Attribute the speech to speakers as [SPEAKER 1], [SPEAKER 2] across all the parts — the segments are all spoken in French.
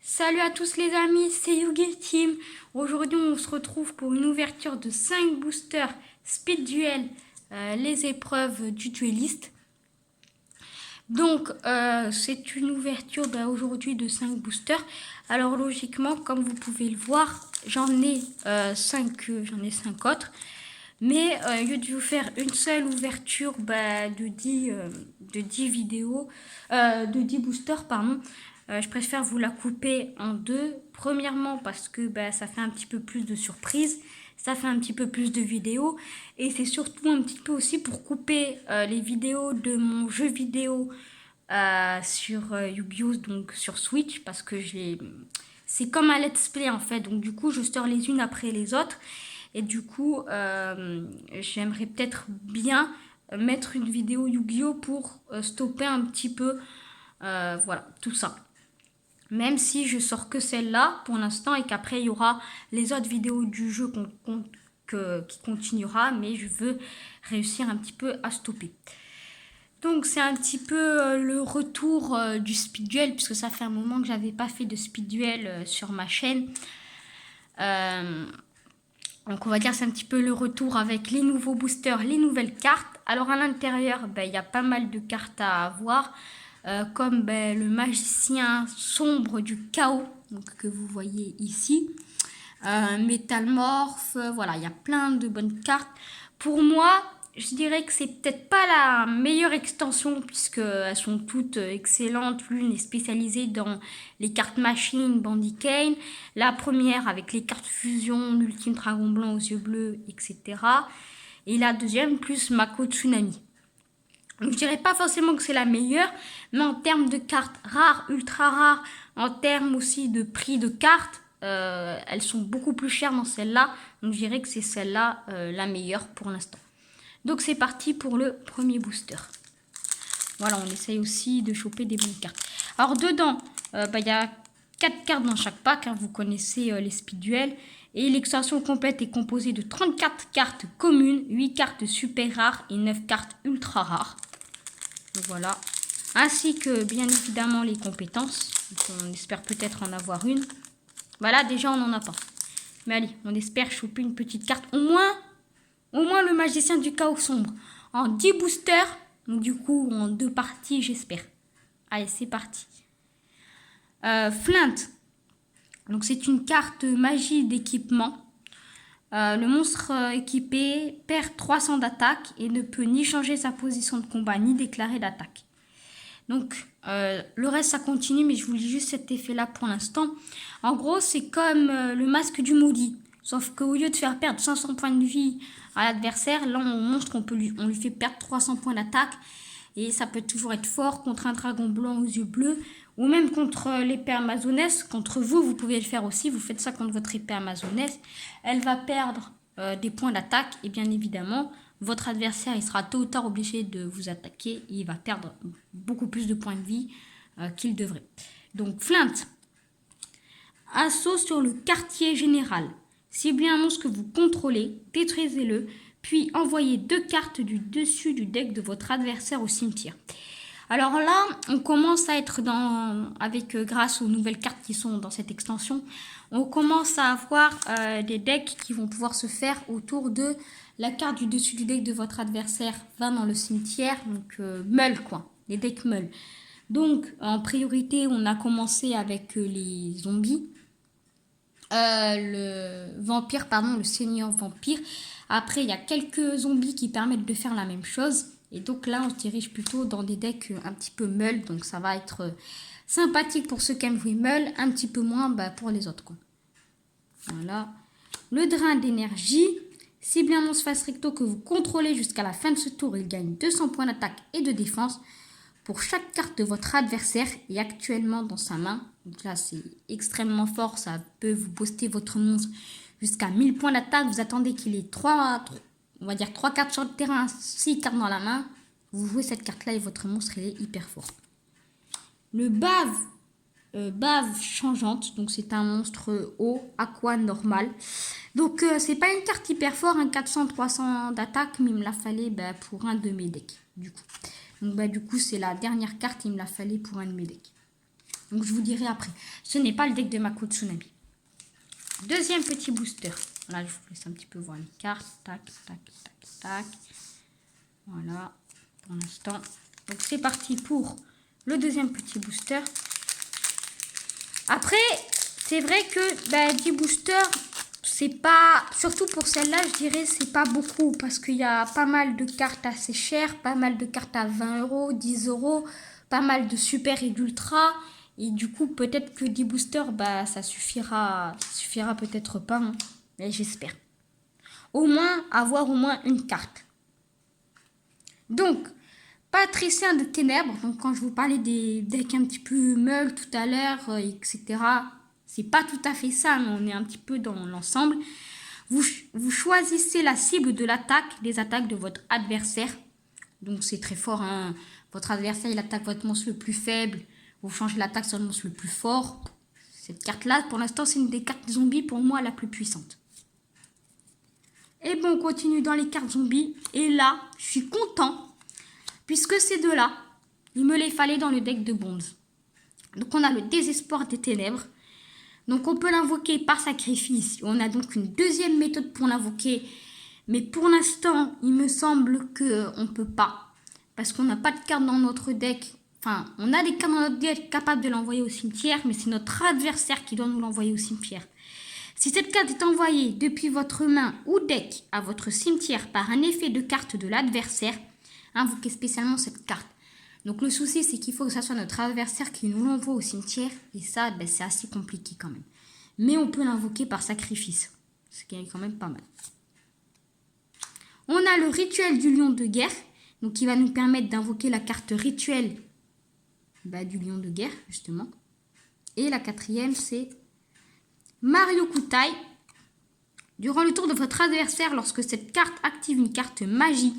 [SPEAKER 1] Salut à tous les amis, c'est Yugi Team. Aujourd'hui on se retrouve pour une ouverture de 5 boosters Speed Duel, les épreuves du dueliste. Donc c'est une ouverture aujourd'hui de 5 boosters. Alors logiquement, comme vous pouvez le voir, j'en ai 5 autres. Mais au lieu de vous faire une seule ouverture de 10 vidéos, de 10 boosters, pardon, je préfère vous la couper en deux. Premièrement parce que ça fait un petit peu plus de surprises, ça fait un petit peu plus de vidéos. Et c'est surtout un petit peu aussi pour couper les vidéos de mon jeu vidéo sur Yu-Gi-Oh! Donc sur Switch, parce que c'est comme un let's play en fait. Donc du coup, je sors les unes après les autres. Et du coup, j'aimerais peut-être bien mettre une vidéo Yu-Gi-Oh! Pour stopper un petit peu voilà, tout ça. Même si je sors que celle-là pour l'instant et qu'après il y aura les autres vidéos du jeu qui continuera, mais je veux réussir un petit peu à stopper. Donc c'est un petit peu le retour du speed duel, puisque ça fait un moment que j'avais pas fait de speed duel sur ma chaîne. Donc on va dire c'est un petit peu le retour avec les nouveaux boosters, les nouvelles cartes. Alors à l'intérieur, il y a pas mal de cartes à avoir, comme le magicien sombre du chaos, donc, que vous voyez ici. Métamorphe, voilà, il y a plein de bonnes cartes. Pour moi, je dirais que c'est peut-être pas la meilleure extension puisqu'elles sont toutes excellentes. L'une est spécialisée dans les cartes machines, Bandit Kane. La première avec les cartes fusion, l'ultime dragon blanc aux yeux bleus, etc. Et la deuxième plus Mako Tsunami. Donc, je dirais pas forcément que c'est la meilleure, mais en termes de cartes rares, ultra rares, en termes aussi de prix de cartes, elles sont beaucoup plus chères dans celle-là. Donc je dirais que c'est celle-là la meilleure pour l'instant. Donc c'est parti pour le premier booster. Voilà, on essaye aussi de choper des bonnes cartes. Alors dedans, il y a 4 cartes dans chaque pack. Hein, vous connaissez les speed duels. Et l'extension complète est composée de 34 cartes communes, 8 cartes super rares et 9 cartes ultra rares. Donc voilà. Ainsi que bien évidemment les compétences. Donc, on espère peut-être en avoir une. Voilà, déjà on n'en a pas. Mais allez, on espère choper une petite carte. Au moins le magicien du chaos sombre. En 10 boosters. Donc du coup, en 2 parties, j'espère. Allez, c'est parti. Flint. Donc c'est une carte magie d'équipement. Le monstre équipé perd 300 d'attaque et ne peut ni changer sa position de combat, ni déclarer d'attaque. Donc, le reste, ça continue, mais je vous lis juste cet effet-là pour l'instant. En gros, c'est comme le masque du maudit. Sauf qu'au lieu de faire perdre 500 points de vie à l'adversaire, là, on montre qu'on lui fait perdre 300 points d'attaque. Et ça peut toujours être fort contre un dragon blanc aux yeux bleus. Ou même contre l'épée amazonesse. Contre vous, vous pouvez le faire aussi. Vous faites ça contre votre épée amazonesse. Elle va perdre des points d'attaque. Et bien évidemment, votre adversaire, il sera tôt ou tard obligé de vous attaquer. Et il va perdre beaucoup plus de points de vie qu'il devrait. Donc, Flint. Assaut sur le quartier général. Ciblez un monstre que vous contrôlez, détruisez-le, puis envoyez 2 cartes du dessus du deck de votre adversaire au cimetière. Alors là, on commence à être grâce aux nouvelles cartes qui sont dans cette extension, on commence à avoir des decks qui vont pouvoir se faire autour de la carte du dessus du deck de votre adversaire va dans le cimetière, donc meule quoi, les decks meule. Donc en priorité, on a commencé avec les zombies. Le vampire, pardon, le seigneur vampire. Après, il y a quelques zombies qui permettent de faire la même chose. Et donc là, on se dirige plutôt dans des decks un petit peu meul. Donc ça va être sympathique pour ceux qui aiment jouer meul, un petit peu moins pour les autres, quoi. Voilà. Le drain d'énergie. Ciblez un monstre face recto que vous contrôlez jusqu'à la fin de ce tour. Il gagne 200 points d'attaque et de défense pour chaque carte de votre adversaire est actuellement dans sa main. Donc là, c'est extrêmement fort. Ça peut vous booster votre monstre jusqu'à 1000 points d'attaque. Vous attendez qu'il ait 3 cartes sur le terrain, 6 cartes dans la main. Vous jouez cette carte-là et votre monstre, il est hyper fort. Le bave changeante. Donc, c'est un monstre haut, aqua normal. Donc, c'est pas une carte hyper fort, 400-300 d'attaque, mais il me l'a fallu pour un de mes decks, du coup. Donc, du coup, c'est la dernière carte, il me l'a fallu pour un de mes decks. Donc je vous dirai après. Ce n'est pas le deck de Mako Tsunami. Deuxième petit booster. Là, je vous laisse un petit peu voir les cartes. Tac, tac, tac, tac. Voilà, pour l'instant. Donc c'est parti pour le deuxième petit booster. Après, c'est vrai que 10 boosters, c'est pas... Surtout pour celle-là, je dirais c'est pas beaucoup. Parce qu'il y a pas mal de cartes assez chères, pas mal de cartes à 20 euros, 10 euros, pas mal de super et d'ultra. Et du coup, peut-être que 10 boosters, ça suffira peut-être pas. Hein, mais j'espère. Au moins, avoir au moins une carte. Donc, Patricien de Ténèbres, donc quand je vous parlais des decks un petit peu meules tout à l'heure, etc., c'est pas tout à fait ça, mais on est un petit peu dans l'ensemble. Vous choisissez la cible de l'attaque, des attaques de votre adversaire. Donc c'est très fort, hein. Votre adversaire, il attaque votre monstre le plus faible. Vous changez l'attaque sur le monstre le plus fort. Cette carte-là, pour l'instant, c'est une des cartes zombies pour moi la plus puissante. Et bon, on continue dans les cartes zombies. Et là, je suis content. Puisque ces deux-là, il me les fallait dans le deck de Bonds. Donc on a le désespoir des ténèbres. Donc on peut l'invoquer par sacrifice. On a donc une deuxième méthode pour l'invoquer. Mais pour l'instant, il me semble qu'on ne peut pas. Parce qu'on n'a pas de carte dans notre deck. Enfin, on a des cartes dans notre deck capables de l'envoyer au cimetière. Mais c'est notre adversaire qui doit nous l'envoyer au cimetière. Si cette carte est envoyée depuis votre main ou deck à votre cimetière par un effet de carte de l'adversaire, invoquez spécialement cette carte. Donc le souci, c'est qu'il faut que ce soit notre adversaire qui nous l'envoie au cimetière. Et ça, c'est assez compliqué quand même. Mais on peut l'invoquer par sacrifice. Ce qui est quand même pas mal. On a le rituel du lion de guerre. Donc qui va nous permettre d'invoquer la carte rituel du lion de guerre, justement. Et la quatrième, c'est Mario Kutai. Durant le tour de votre adversaire, lorsque cette carte active une carte magie,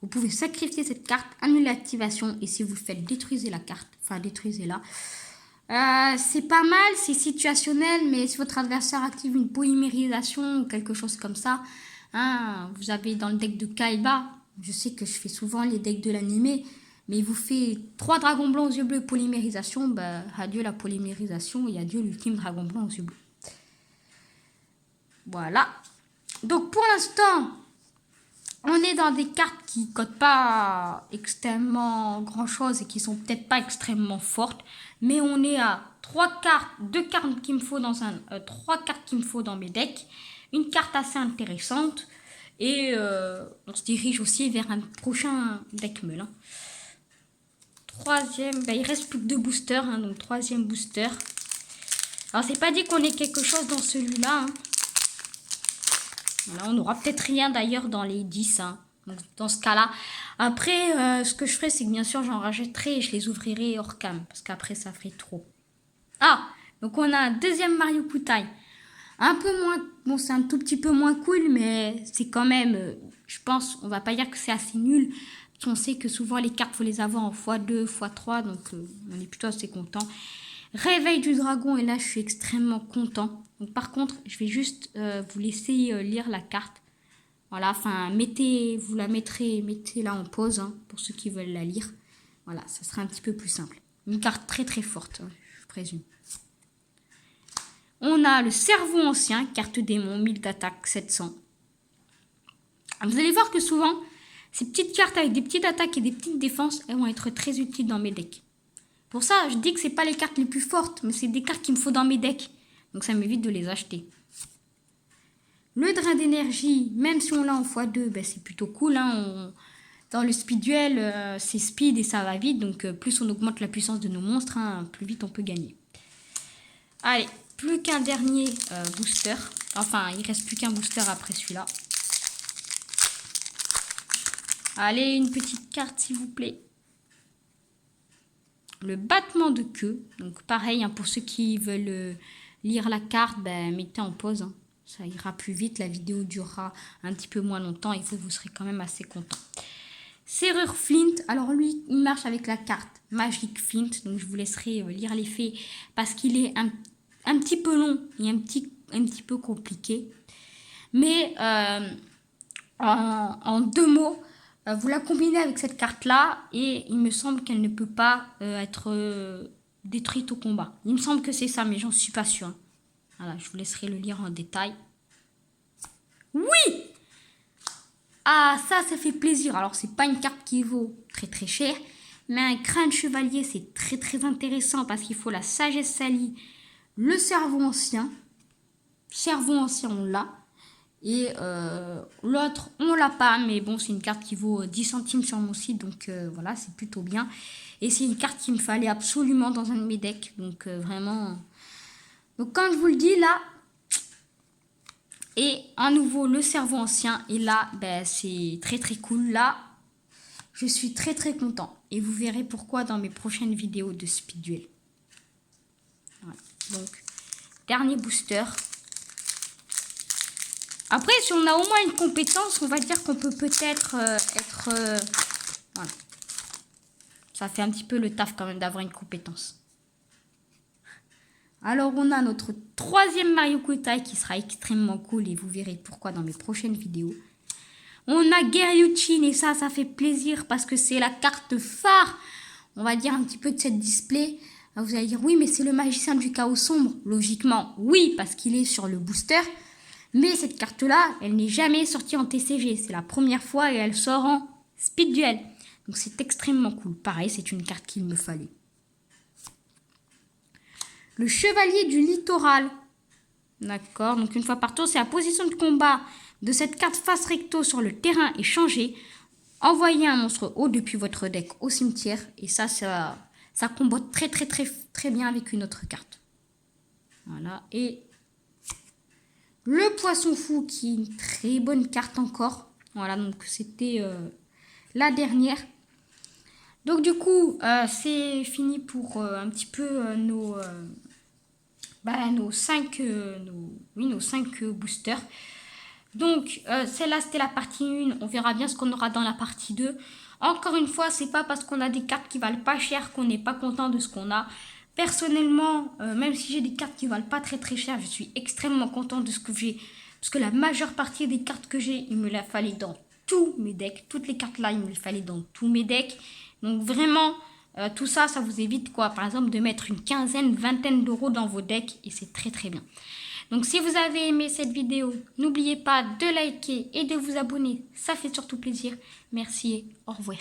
[SPEAKER 1] vous pouvez sacrifier cette carte, annuler l'activation, et si vous faites, détruisez la carte. Enfin, détruisez-la. C'est pas mal, c'est situationnel, mais si votre adversaire active une polymérisation ou quelque chose comme ça, hein, vous avez dans le deck de Kaiba, je sais que je fais souvent les decks de l'animé, mais il vous fait 3 dragons blancs aux yeux bleus polymérisation, adieu la polymérisation et adieu l'ultime dragon blanc aux yeux bleus. Voilà. Donc pour l'instant, on est dans des cartes qui ne codent pas extrêmement grand chose et qui sont peut-être pas extrêmement fortes. Mais on est à 3 cartes, 2 cartes qu'il me faut dans 3 cartes qu'il me faut dans mes decks. Une carte assez intéressante. Et on se dirige aussi vers un prochain deck meule. Hein. Troisième, il reste plus que 2 boosters. Hein, donc troisième booster. Alors c'est pas dit qu'on ait quelque chose dans celui-là. Hein. Voilà, on n'aura peut-être rien d'ailleurs dans les 10. Hein. Donc, dans ce cas-là. Après, ce que je ferai, c'est que bien sûr, j'en rajouterai et je les ouvrirai hors cam. Parce qu'après, ça ferait trop. Ah, donc on a un deuxième Mario Kutai. Un peu moins... Bon, c'est un tout petit peu moins cool, mais c'est quand même... je pense, on va pas dire que c'est assez nul. On sait que souvent, les cartes, il faut les avoir en x2, x3. Donc, on est plutôt assez content. Réveil du dragon, et là, je suis extrêmement content. Donc, par contre, je vais juste vous laisser lire la carte. Voilà, enfin, vous la mettez-la en pause, hein, pour ceux qui veulent la lire. Voilà, ça sera un petit peu plus simple. Une carte très très forte, hein, je présume. On a le cerveau ancien, carte démon, 1000 d'attaque, 700. Vous allez voir que souvent, ces petites cartes avec des petites attaques et des petites défenses, elles vont être très utiles dans mes decks. Pour ça, je dis que c'est pas les cartes les plus fortes, mais c'est des cartes qu'il me faut dans mes decks. Donc ça m'évite de les acheter. Le drain d'énergie, même si on l'a en x2, c'est plutôt cool. Hein. Dans le speed duel, c'est speed et ça va vite. Donc plus on augmente la puissance de nos monstres, hein, plus vite on peut gagner. Allez, plus qu'un dernier booster. Enfin, il reste plus qu'un booster après celui-là. Allez, une petite carte s'il vous plaît. Le battement de queue. Donc pareil, hein, pour ceux qui veulent lire la carte, mettez en pause. Hein. Ça ira plus vite, la vidéo durera un petit peu moins longtemps et vous serez quand même assez content. Serrure Flint, alors lui, il marche avec la carte Magic Flint, donc je vous laisserai lire l'effet parce qu'il est un petit peu long et un petit peu compliqué. Mais en 2 mots, vous la combinez avec cette carte-là et il me semble qu'elle ne peut pas être détruite au combat. Il me semble que c'est ça, mais j'en suis pas sûre. Voilà, je vous laisserai le lire en détail. Oui! Ah, ça fait plaisir. Alors, c'est pas une carte qui vaut très très cher, mais un crâne chevalier, c'est très très intéressant parce qu'il faut la sagesse salie, le cerveau ancien. Cerveau ancien, on l'a. Et l'autre, on l'a pas, mais bon, c'est une carte qui vaut 10 centimes sur mon site, donc voilà, c'est plutôt bien. Et c'est une carte qu'il me fallait absolument dans un de mes decks, donc vraiment... Donc quand je vous le dis, là, et à nouveau le cerveau ancien, et là, ben, c'est très très cool. Là, je suis très très content. Et vous verrez pourquoi dans mes prochaines vidéos de Speed Duel. Voilà. Donc, dernier booster. Après, si on a au moins une compétence, on va dire qu'on peut peut-être être... voilà. Ça fait un petit peu le taf quand même d'avoir une compétence. Alors, on a notre troisième Mario Kutai qui sera extrêmement cool et vous verrez pourquoi dans mes prochaines vidéos. On a Geryuchin et ça fait plaisir parce que c'est la carte phare, on va dire un petit peu de cette display. Vous allez dire, oui, mais c'est le magicien du chaos sombre. Logiquement, oui, parce qu'il est sur le booster. Mais cette carte-là, elle n'est jamais sortie en TCG. C'est la première fois et elle sort en Speed Duel. Donc c'est extrêmement cool. Pareil, c'est une carte qu'il me fallait. Le chevalier du littoral. D'accord, donc une fois par tour, c'est la position de combat de cette carte face recto sur le terrain est changée. Envoyez un monstre haut depuis votre deck au cimetière. Et ça combote très bien avec une autre carte. Voilà, et le poisson fou qui est une très bonne carte encore. Voilà, donc c'était la dernière. Donc du coup, c'est fini pour un petit peu nos 5 boosters. Donc celle-là c'était la partie 1. On verra bien ce qu'on aura dans la partie 2. Encore une fois, c'est pas parce qu'on a des cartes qui valent pas cher qu'on n'est pas content de ce qu'on a. Personnellement, même si j'ai des cartes qui valent pas très cher, je suis extrêmement content de ce que j'ai. Parce que la majeure partie des cartes que j'ai, il me la fallait dans tous mes decks. Toutes les cartes là, il me les fallait dans tous mes decks. Donc vraiment, tout ça, ça vous évite quoi? Par exemple, de mettre une quinzaine, vingtaine d'euros dans vos decks. Et c'est très bien. Donc si vous avez aimé cette vidéo, n'oubliez pas de liker et de vous abonner. Ça fait surtout plaisir. Merci et au revoir.